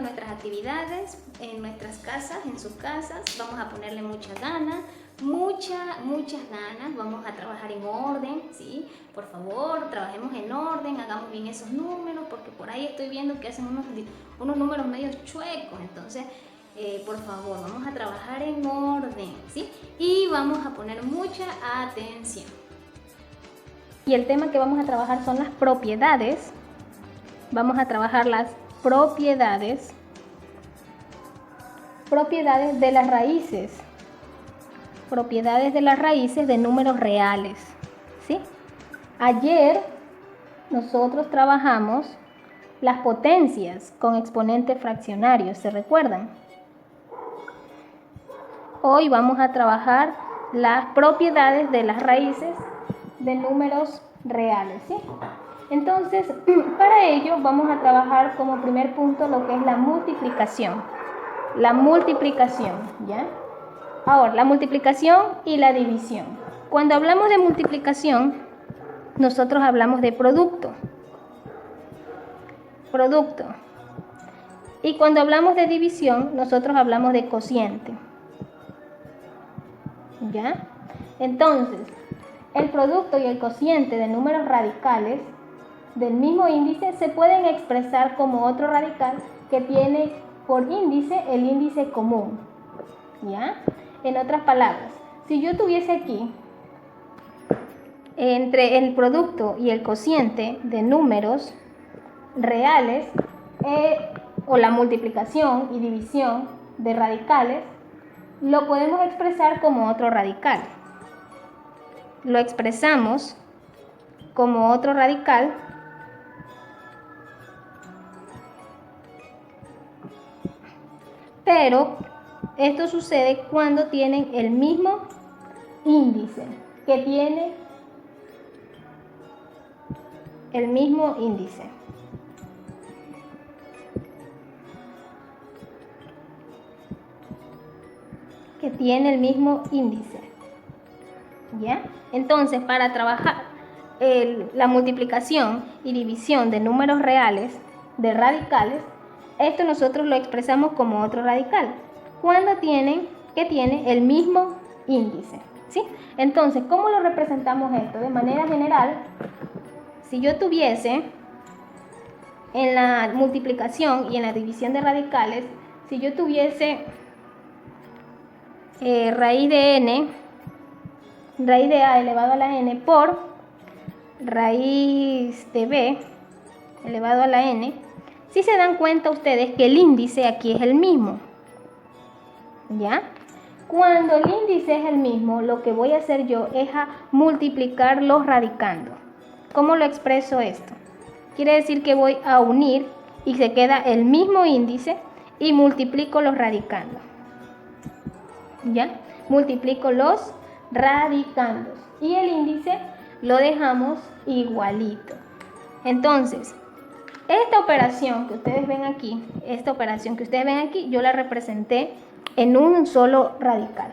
nuestras actividades en nuestras casas, en sus casas. Vamos a ponerle mucha gana, muchas ganas. Vamos a trabajar en orden, ¿sí? Por favor, trabajemos en orden, hagamos bien esos números, porque por ahí estoy viendo que hacen unos números medio chuecos. Entonces, por favor, vamos a trabajar en orden, ¿sí? Y vamos a poner mucha atención. Y el tema que vamos a trabajar son las propiedades. Vamos a trabajar las propiedades de las raíces. Propiedades de las raíces de números reales, ¿sí? Ayer nosotros trabajamos las potencias con exponentes fraccionarios, ¿se recuerdan? Hoy vamos a trabajar las propiedades de las raíces de números reales, ¿sí? Entonces, para ello vamos a trabajar como primer punto lo que es la multiplicación. La multiplicación, ¿ya? Ahora, la multiplicación y la división. Cuando hablamos de multiplicación, nosotros hablamos de producto. Y cuando hablamos de división, nosotros hablamos de cociente. ¿Ya? Entonces, el producto y el cociente de números radicales del mismo índice se pueden expresar como otro radical que tiene por índice el índice común. ¿Ya? En otras palabras, si yo tuviese aquí entre el producto y el cociente de números reales o la multiplicación y división de radicales, lo podemos expresar como otro radical. Lo expresamos como otro radical pero esto sucede cuando tienen el mismo índice, que tiene el mismo índice. ¿Ya? Entonces, para trabajar la multiplicación y división de números reales, de radicales, esto nosotros lo expresamos como otro radical, cuando tiene el mismo índice, ¿sí? Entonces, ¿cómo lo representamos esto? De manera general, si yo tuviese en la multiplicación y en la división de radicales, si yo tuviese raíz de a elevado a la n por raíz de b elevado a la n, si se dan cuenta ustedes que el índice aquí es el mismo, ¿ya? Cuando el índice es el mismo, lo que voy a hacer yo es a multiplicar los radicandos. ¿Cómo lo expreso esto? Quiere decir que voy a unir y se queda el mismo índice y multiplico los radicandos. ¿Ya? Multiplico los radicandos y el índice lo dejamos igualito. Entonces, esta operación que ustedes ven aquí, yo la representé en un solo radical.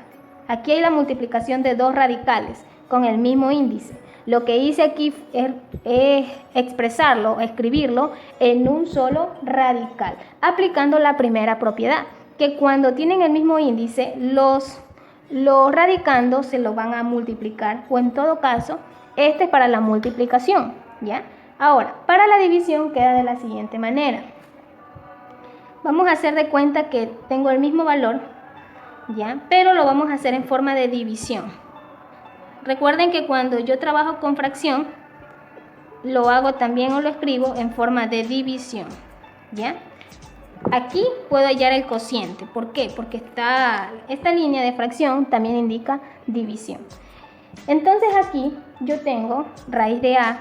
Aquí hay la multiplicación de dos radicales con el mismo índice. Lo que hice aquí es expresarlo, escribirlo en un solo radical, aplicando la primera propiedad, que cuando tienen el mismo índice, los radicandos se lo van a multiplicar, o en todo caso, este es para la multiplicación, ¿ya? Ahora, para la división queda de la siguiente manera. Vamos a hacer de cuenta que tengo el mismo valor, ¿ya? Pero lo vamos a hacer en forma de división. Recuerden que cuando yo trabajo con fracción, lo hago también o lo escribo en forma de división, ¿ya? Aquí puedo hallar el cociente. ¿Por qué? Porque esta línea de fracción también indica división. Entonces aquí yo tengo raíz de a,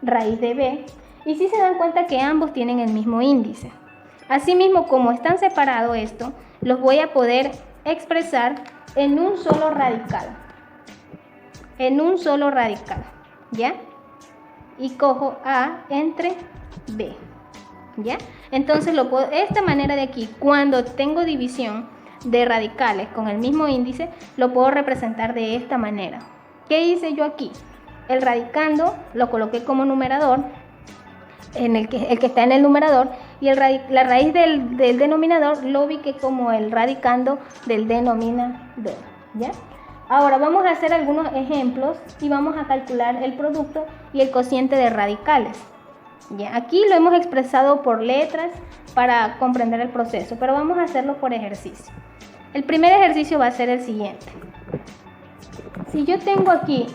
raíz de b, y si se dan cuenta que ambos tienen el mismo índice. Asimismo, como están separados estos, los voy a poder expresar en un solo radical. ¿Ya? Y cojo a entre b. ¿Ya? Entonces esta manera de aquí, cuando tengo división de radicales con el mismo índice, lo puedo representar de esta manera. ¿Qué hice yo aquí? El radicando lo coloqué como numerador, el que está en el numerador, y la raíz del denominador lo ubiqué como el radicando del denominador, ¿ya? Ahora vamos a hacer algunos ejemplos y vamos a calcular el producto y el cociente de radicales. ¿Ya? Aquí lo hemos expresado por letras para comprender el proceso, pero vamos a hacerlo por ejercicio. El primer ejercicio va a ser el siguiente. Si yo tengo aquí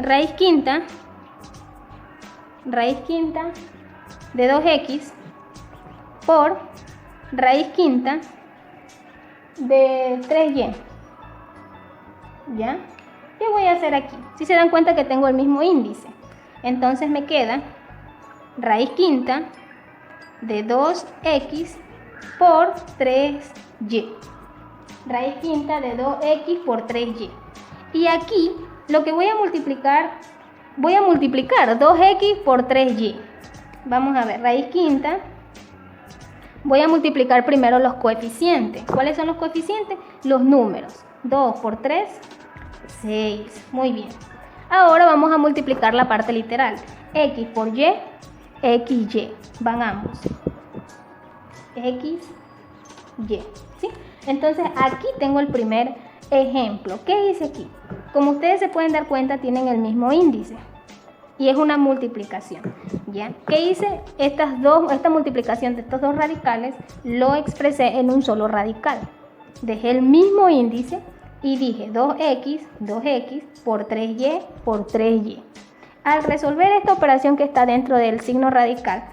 raíz quinta de 2x por raíz quinta de 3y, ¿ya? ¿Qué voy a hacer aquí? Si se dan cuenta que tengo el mismo índice, entonces me queda raíz quinta de 2x por 3y. Raíz quinta de 2x por 3y. Y aquí lo que voy a multiplicar 2x por 3y. Vamos a ver, raíz quinta. Voy a multiplicar primero los coeficientes. ¿Cuáles son los coeficientes? Los números. 2 por 3, 6. Muy bien. Ahora vamos a multiplicar la parte literal. X por y, xy. Van ambos. X, y. ¿Sí? Entonces aquí tengo el primer ejemplo. ¿Qué hice aquí? Como ustedes se pueden dar cuenta, tienen el mismo índice. Y es una multiplicación, ¿ya? ¿Qué hice? Esta multiplicación de estos dos radicales lo expresé en un solo radical. Dejé el mismo índice y dije 2x por 3y por 3y. Al resolver esta operación que está dentro del signo radical,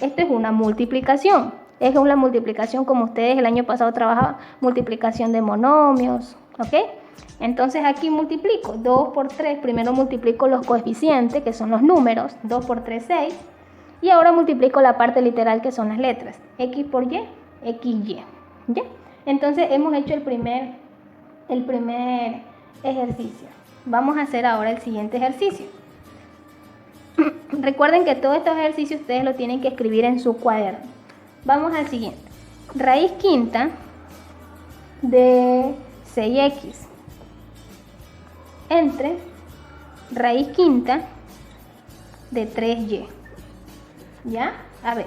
esto es una multiplicación. Es una multiplicación como ustedes el año pasado trabajaban, multiplicación de monomios, ¿ok? Entonces aquí multiplico 2 por 3, primero multiplico los coeficientes, que son los números, 2 por 3, 6, y ahora multiplico la parte literal, que son las letras, x por y, xy, ¿ya? Entonces hemos hecho el primer ejercicio. Vamos a hacer ahora el siguiente ejercicio. Recuerden que todos estos ejercicios ustedes lo tienen que escribir en su cuaderno. Vamos al siguiente. Raíz quinta de 6x entre raíz quinta de 3y. ¿Ya? A ver,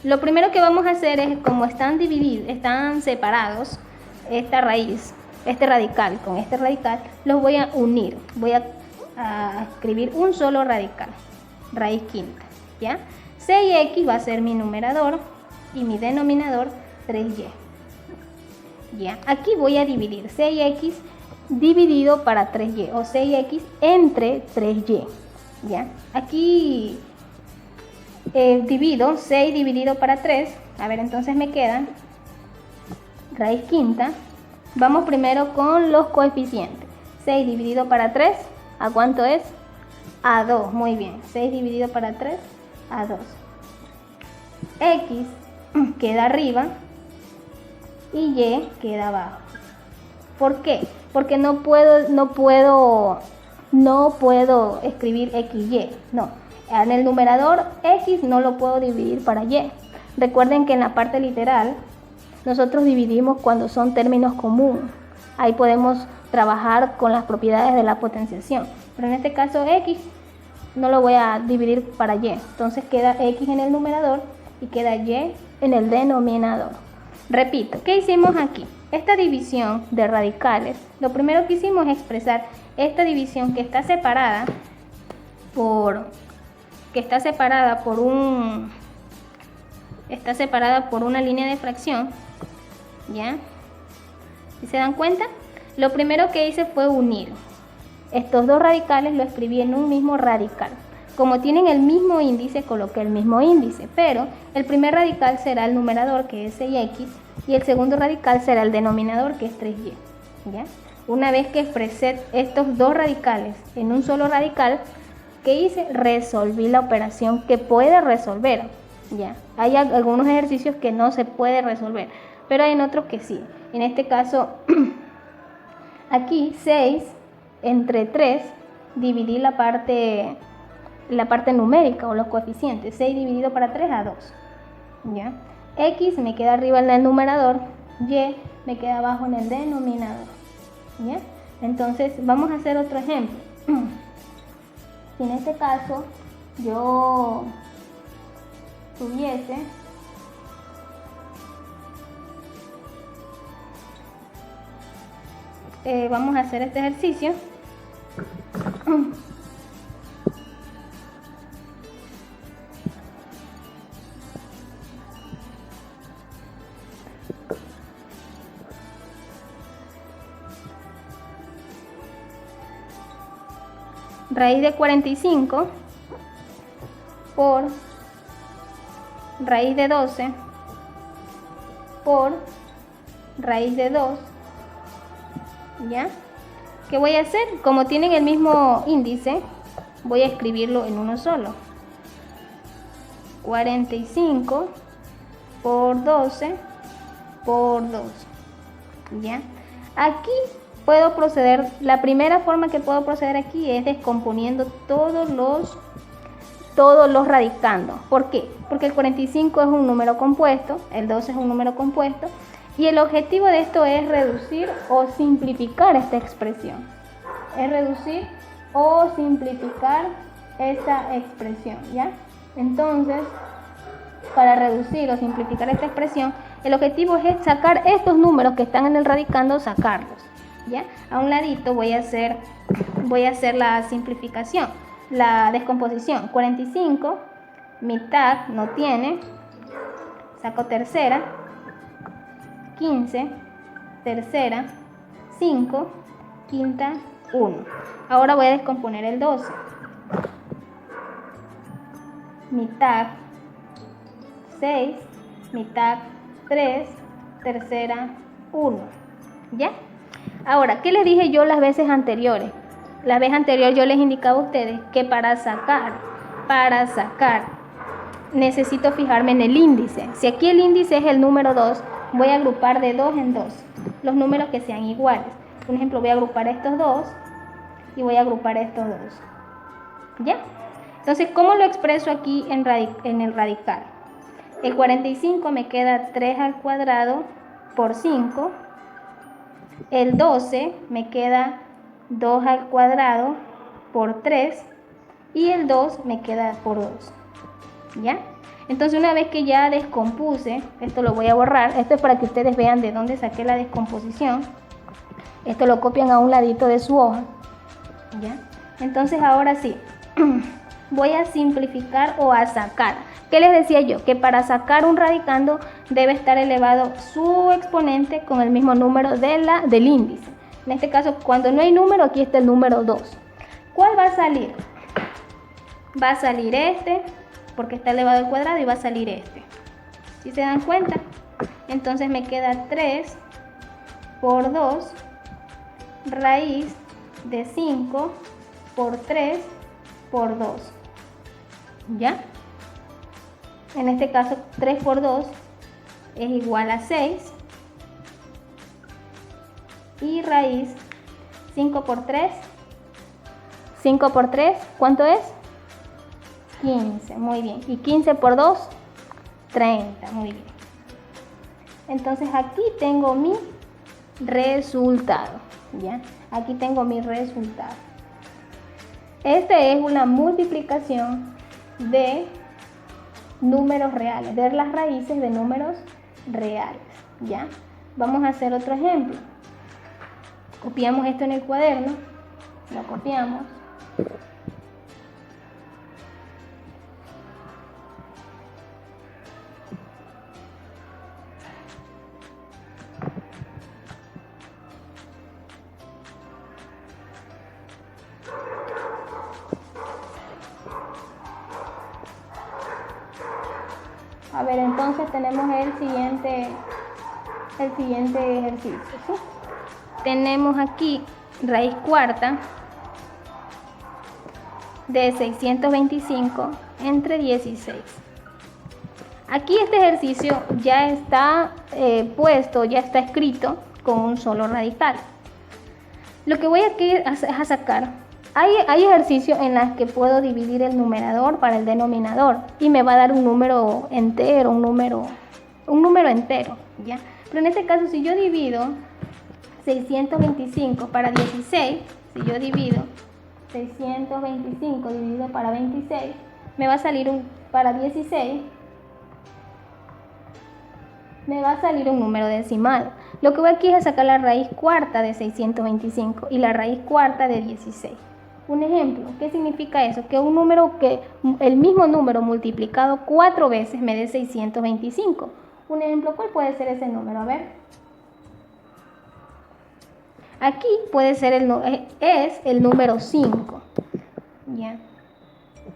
lo primero que vamos a hacer es, como están divididos, están separados, esta raíz, este radical con este radical, los voy a unir. Voy a escribir un solo radical, raíz quinta, ¿ya? 6x va a ser mi numerador y mi denominador 3y. ¿Ya? Aquí voy a dividir 6x dividido para 3y, o 6x entre 3y, ¿ya? Aquí divido 6 dividido para 3, a ver, entonces me quedan raíz quinta. Vamos primero con los coeficientes. 6 dividido para 3, ¿a cuánto es? A 2, muy bien, 6 dividido para 3, a 2. X queda arriba y y queda abajo. ¿Por qué? Porque no puedo escribir xy, no. En el numerador x no lo puedo dividir para y. Recuerden que en la parte literal nosotros dividimos cuando son términos comunes. Ahí podemos trabajar con las propiedades de la potenciación. Pero en este caso x no lo voy a dividir para y. Entonces queda x en el numerador y queda y en el denominador. Repito, ¿qué hicimos aquí? Esta división de radicales, lo primero que hicimos es expresar esta división que está separada por una línea de fracción, ¿ya? ¿Sí se dan cuenta? Lo primero que hice fue unir estos dos radicales, lo escribí en un mismo radical. Como tienen el mismo índice, coloqué el mismo índice, pero el primer radical será el numerador, que es 6x, y el segundo radical será el denominador, que es 3y, ¿ya? Una vez que expresé estos dos radicales en un solo radical, ¿qué hice? Resolví la operación que puede resolver, ¿ya? Hay algunos ejercicios que no se puede resolver, pero hay otros que sí. En este caso, aquí 6 entre 3, dividí la parte numérica o los coeficientes. 6 dividido para 3 a 2, ¿ya? X me queda arriba en el numerador, y me queda abajo en el denominador, ¿ya? Entonces vamos a hacer otro ejemplo. En este caso yo tuviese vamos a hacer este ejercicio. Raíz de 45 por raíz de 12 por raíz de 2, ¿ya? ¿Qué voy a hacer? Como tienen el mismo índice, voy a escribirlo en uno solo. 45 por 12 por 2, ¿ya? Aquí puedo proceder, la primera forma que puedo proceder aquí es descomponiendo todos los radicandos. ¿Por qué? Porque el 45 es un número compuesto, el 12 es un número compuesto, y el objetivo de esto es reducir o simplificar esta expresión. Es reducir o simplificar esta expresión, ¿ya? Entonces, para reducir o simplificar esta expresión, el objetivo es sacar estos números que están en el radicando, sacarlos, ¿ya? A un ladito voy a hacer la simplificación, la descomposición. 45, mitad no tiene, saco tercera, 15, tercera, 5, quinta, 1. Ahora voy a descomponer el 12. Mitad, 6, mitad, 3, tercera, 1. ¿Ya? Ahora, ¿qué les dije yo las veces anteriores? La vez anterior yo les indicaba a ustedes que para sacar, necesito fijarme en el índice. Si aquí el índice es el número 2, voy a agrupar de 2 en 2 los números que sean iguales. Por ejemplo, voy a agrupar estos dos y voy a agrupar estos dos. ¿Ya? Entonces, ¿cómo lo expreso aquí en el radical? El 45 me queda 3 al cuadrado por 5. El 12 me queda 2 al cuadrado por 3. Y el 2 me queda por 2. ¿Ya? Entonces, una vez que ya descompuse, esto lo voy a borrar. Esto es para que ustedes vean de dónde saqué la descomposición. Esto lo copian a un ladito de su hoja. ¿Ya? Entonces, ahora sí, voy a simplificar o a sacar. ¿Qué les decía yo? Que para sacar un radicando debe estar elevado su exponente con el mismo número del índice. En este caso, cuando no hay número, aquí está el número 2. ¿Cuál va a salir? Va a salir este, porque está elevado al cuadrado, y va a salir este. ¿Sí se dan cuenta? Entonces me queda 3 por 2 raíz de 5 por 3 por 2. ¿Ya? En este caso, 3 por 2 es igual a 6. Y raíz 5 por 3. 5 por 3, ¿cuánto es? 15, muy bien. Y 15 por 2, 30, muy bien. Entonces aquí tengo mi resultado, ¿ya? Aquí tengo mi resultado. Este es una multiplicación de números reales, de las raíces de números reales, ¿ya? Vamos a hacer otro ejemplo. Copiamos esto en el cuaderno, lo copiamos. A ver, entonces tenemos el siguiente ejercicio, ¿sí? Tenemos aquí raíz cuarta de 625 entre 16. Aquí este ejercicio ya está puesto, ya está escrito con un solo radical. Lo que voy a sacar, hay ejercicios en los que puedo dividir el numerador para el denominador y me va a dar un número entero, un número entero, ¿ya? Pero en este caso, si yo divido 625 para 16, si yo divido 625 dividido para 26, me va a salir para 16, me va a salir un número decimal. Lo que voy aquí es a sacar la raíz cuarta de 625 y la raíz cuarta de 16. Un ejemplo, ¿qué significa eso? Que el mismo número multiplicado 4 veces me dé 625. Un ejemplo, ¿cuál puede ser ese número? A ver. Aquí puede ser es el número 5. ¿Ya?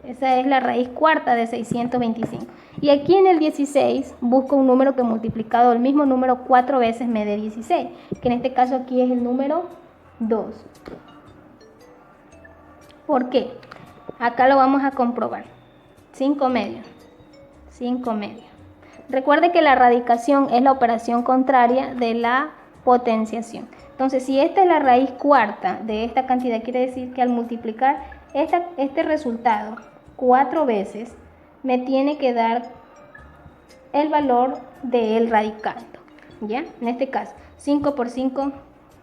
Esa es la raíz cuarta de 625. Y aquí en el 16 busco un número que multiplicado el mismo número 4 veces me dé 16, que en este caso aquí es el número 2. ¿Por qué? Acá lo vamos a comprobar. 5 medios. 5 medios. Recuerde que la radicación es la operación contraria de la potenciación. Entonces, si esta es la raíz cuarta de esta cantidad, quiere decir que al multiplicar este resultado 4 veces, me tiene que dar el valor del radicando. ¿Ya? En este caso, 5 por 5,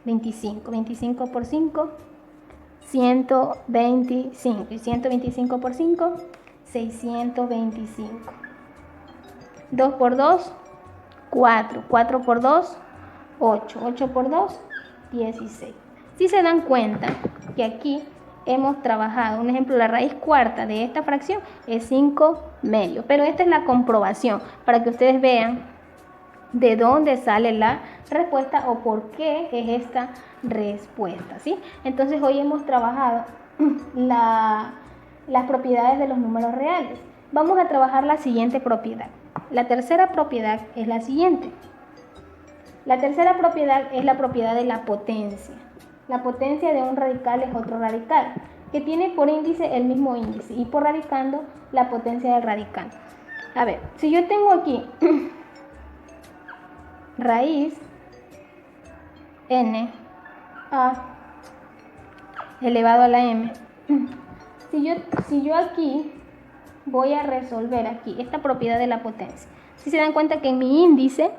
25. 25 por 5, 125. Y 125 por 5, 625. 2 por 2, 4. 4 por 2, 8. 8 por 2, 16. Si se dan cuenta que aquí hemos trabajado, un ejemplo, la raíz cuarta de esta fracción es 5 medios. Pero esta es la comprobación para que ustedes vean de dónde sale la respuesta o por qué es esta respuesta, ¿sí? Entonces hoy hemos trabajado las propiedades de los números reales. Vamos a trabajar la siguiente propiedad. La tercera propiedad es la siguiente. La tercera propiedad es la propiedad de la potencia. La potencia de un radical es otro radical, que tiene por índice el mismo índice y por radicando la potencia del radicando. A ver, si yo tengo aquí raíz n a elevado a la m, si yo aquí voy a resolver aquí esta propiedad de la potencia, si se dan cuenta que mi índice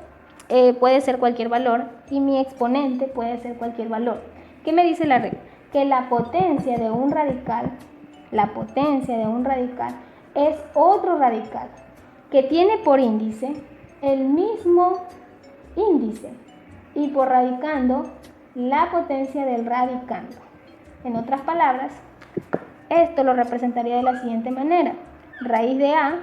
puede ser cualquier valor y mi exponente puede ser cualquier valor. ¿Qué me dice la regla? Que la potencia de un radical es otro radical que tiene por índice el mismo índice y por radicando la potencia del radicando. En otras palabras, esto lo representaría de la siguiente manera: raíz de a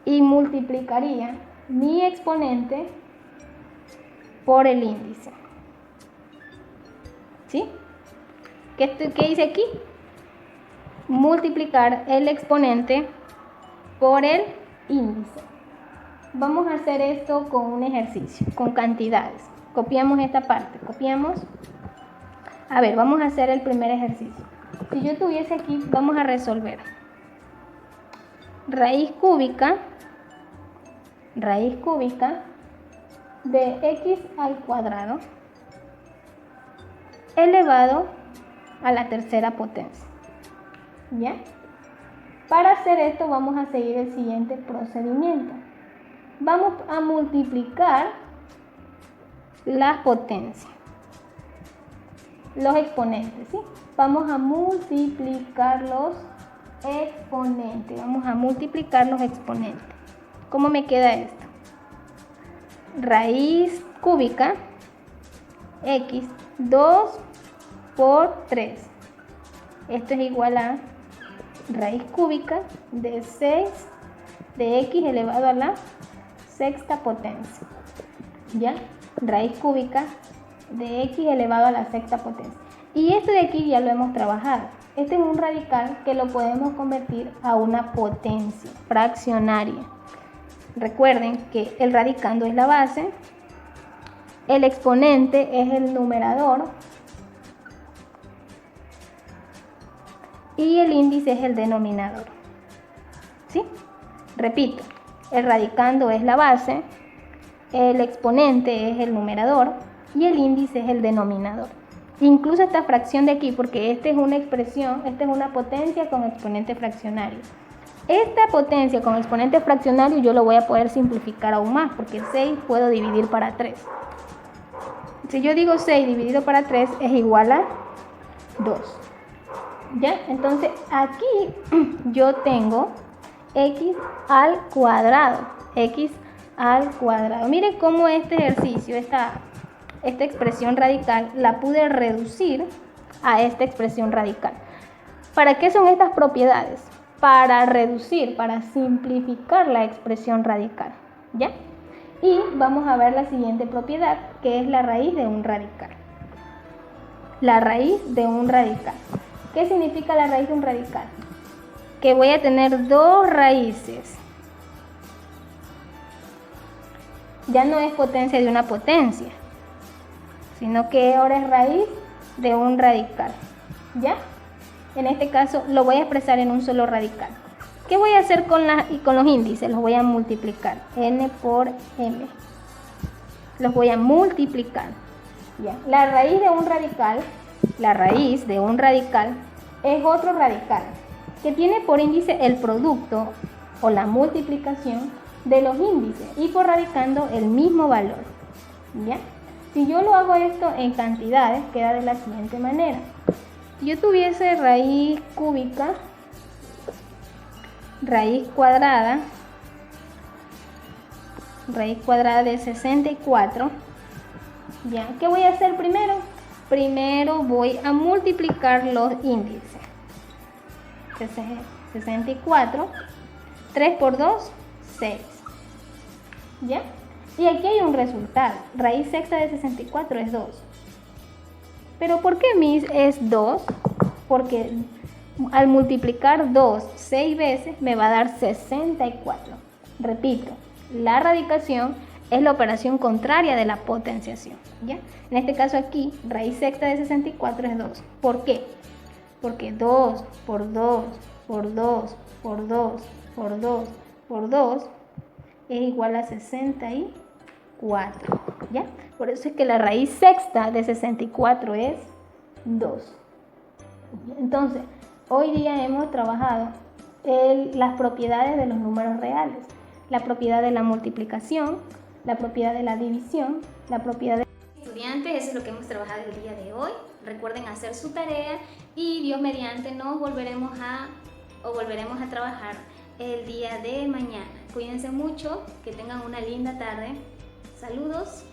y multiplicaría mi exponente por el índice. ¿Sí? ¿Qué hice aquí? Multiplicar el exponente por el índice. Vamos a hacer esto con un ejercicio, con cantidades. Copiamos esta parte, copiamos. A ver, vamos a hacer el primer ejercicio. Si yo tuviese aquí, vamos a resolver raíz cúbica de x al cuadrado elevado a la tercera potencia. ¿Ya? Para hacer esto vamos a seguir el siguiente procedimiento. Vamos a multiplicar las potencias, los exponentes, ¿sí? Vamos a multiplicar los exponentes. ¿Cómo me queda esto? Raíz cúbica x 2 por 3. Esto es igual a raíz cúbica de 6 de x elevado a la sexta potencia. ¿Ya? Raíz cúbica de x elevado a la sexta potencia. Y esto de aquí ya lo hemos trabajado. Este es un radical que lo podemos convertir a una potencia fraccionaria. Recuerden que el radicando es la base, el exponente es el numerador y el índice es el denominador. ¿Sí? Repito, el radicando es la base, el exponente es el numerador y el índice es el denominador. Incluso esta fracción de aquí, porque esta es una expresión, esta es una potencia con exponente fraccionario. Esta potencia con exponente fraccionario yo lo voy a poder simplificar aún más, porque 6 puedo dividir para 3. Si yo digo 6 dividido para 3 es igual a 2. ¿Ya? Entonces aquí yo tengo x al cuadrado. X al cuadrado. Mire cómo este ejercicio, esta expresión radical, la pude reducir a esta expresión radical. ¿Para qué son estas propiedades? Para reducir, para simplificar la expresión radical. ¿Ya? Y vamos a ver la siguiente propiedad, que es la raíz de un radical. La raíz de un radical. ¿Qué significa la raíz de un radical? Que voy a tener dos raíces. Ya no es potencia de una potencia, sino que ahora es raíz de un radical. ¿Ya? En este caso lo voy a expresar en un solo radical. ¿Qué voy a hacer con los índices? Los voy a multiplicar. N por M. Los voy a multiplicar. ¿Ya? La raíz de un radical es otro radical que tiene por índice el producto o la multiplicación de los índices y por radicando el mismo valor. ¿Ya? Si yo lo hago esto en cantidades, queda de la siguiente manera. Si yo tuviese raíz cúbica, raíz cuadrada de 64, ¿ya? ¿Qué voy a hacer primero? Primero voy a multiplicar los índices. 64, 3 por 2, 6. ¿Ya? Y aquí hay un resultado. Raíz sexta de 64 es 2. ¿Pero por qué es 2? Porque al multiplicar 2 6 veces me va a dar 64. Repito, la radicación es la operación contraria de la potenciación. ¿Ya? En este caso aquí, raíz sexta de 64 es 2. ¿Por qué? Porque 2 por 2 por 2 por 2 por 2 por 2 es igual a 64. ¿Ya? Por eso es que la raíz sexta de 64 es 2. Entonces, hoy día hemos trabajado las propiedades de los números reales. La propiedad de la multiplicación, la propiedad de la división, la propiedad de... Estudiantes, eso es lo que hemos trabajado el día de hoy. Recuerden hacer su tarea y Dios mediante nos volveremos a trabajar el día de mañana. Cuídense mucho, que tengan una linda tarde. Saludos.